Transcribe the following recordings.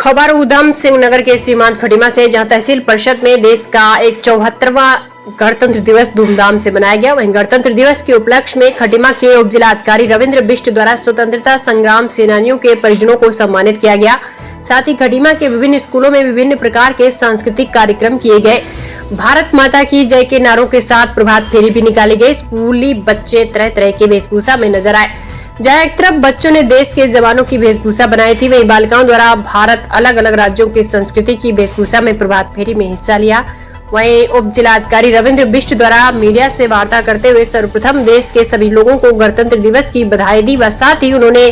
खबर उधम सिंह नगर के सीमांत खटीमा से, जहां तहसील परिषद में देश का एक 74वां गणतंत्र दिवस धूमधाम से मनाया गया। वहीं गणतंत्र दिवस के उपलक्ष्य में खटीमा के उप जिलाधिकारी रविंद्र बिष्ट द्वारा स्वतंत्रता संग्राम सेनानियों के परिजनों को सम्मानित किया गया। साथ ही खटीमा के विभिन्न स्कूलों में विभिन्न प्रकार के सांस्कृतिक कार्यक्रम किए गए। भारत माता की जय के नारों के साथ प्रभात फेरी भी निकाली गई। स्कूली बच्चे तरह तरह के वेशभूषा में नजर आए। जहां एक तरफ बच्चों ने देश के जवानों की वेशभूषा बनाई थी, वहीं बालिकाओं द्वारा भारत अलग अलग राज्यों की संस्कृति की वेशभूषा में प्रभात फेरी में हिस्सा लिया। वहीं उप जिलाधिकारी रविंद्र बिष्ट द्वारा मीडिया से वार्ता करते हुए सर्वप्रथम देश के सभी लोगों को गणतंत्र दिवस की बधाई दी व साथ ही उन्होंने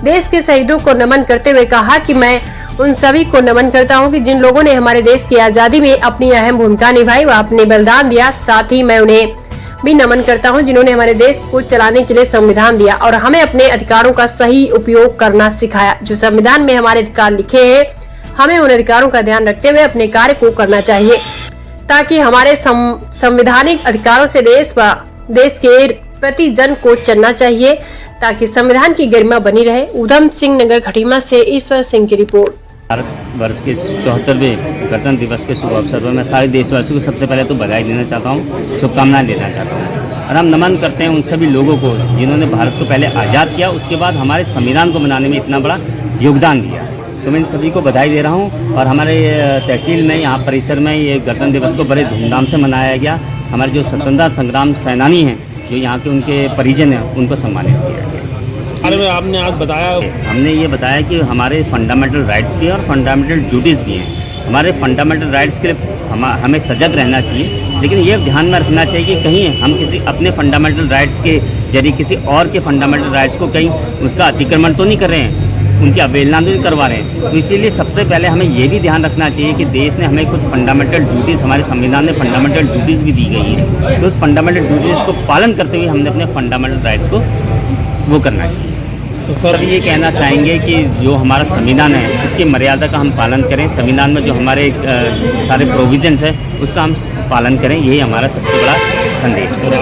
देश के शहीदों को नमन करते हुए कहा कि मैं उन सभी को नमन करता हूं कि जिन लोगों ने हमारे देश की आजादी में अपनी अहम भूमिका निभाई व अपने बलिदान दिया। साथ ही मैं उन्हें भी नमन करता हूं जिन्होंने हमारे देश को चलाने के लिए संविधान दिया और हमें अपने अधिकारों का सही उपयोग करना सिखाया। जो संविधान में हमारे अधिकार लिखे हैं, हमें उन अधिकारों का ध्यान रखते हुए अपने कार्य को करना चाहिए ताकि हमारे संवैधानिक अधिकारों से देश के प्रति जन को चलना चाहिए ताकि संविधान की गरिमा बनी रहे। उधम सिंह नगर खटीमा से ईश्वर सिंह की रिपोर्ट। भारत वर्ष के 74वें गणतंत्र दिवस के शुभ अवसर पर मैं सारे देशवासियों को सबसे पहले तो बधाई देना चाहता हूँ, शुभकामनाएं देना चाहता हूँ और हम नमन करते हैं उन सभी लोगों को जिन्होंने भारत को पहले आज़ाद किया, उसके बाद हमारे संविधान को बनाने में इतना बड़ा योगदान दिया। तो मैं इन सभी को बधाई दे रहा हूँ और हमारे तहसील में यहाँ परिसर में ये गणतंत्र दिवस को बड़े धूमधाम से मनाया गया। हमारे जो स्वतंत्रता संग्राम सेनानी हैं, जो यहाँ के उनके परिजन हैं, उनको सम्मानित किया गया। अरे में आपने आज बताया, हमने ये बताया कि हमारे फंडामेंटल राइट्स भी हैं और फंडामेंटल ड्यूटीज़ भी हैं। हमारे फंडामेंटल राइट्स के लिए हमें सजग रहना चाहिए, लेकिन ये ध्यान में रखना चाहिए कि कहीं हम किसी अपने फंडामेंटल राइट्स के जरिए किसी और के फंडामेंटल राइट्स को कहीं उसका अतिक्रमण तो नहीं कर रहे हैं, उनकी अवहेलना तो नहीं करवा रहे हैं। तो इसीलिए सबसे पहले हमें ये भी ध्यान रखना चाहिए कि देश ने हमें कुछ फंडामेंटल ड्यूटीज़, हमारे संविधान में फंडामेंटल ड्यूटीज़ भी दी गई है, तो उस फंडामेंटल ड्यूटीज़ को पालन करते हुए हमने अपने फंडामेंटल राइट्स को वो करना चाहिए। तो सर ये कहना चाहेंगे कि जो हमारा संविधान है, इसकी मर्यादा का हम पालन करें। संविधान में जो हमारे सारे प्रोविजंस है उसका हम पालन करें, यही हमारा सबसे बड़ा संदेश है।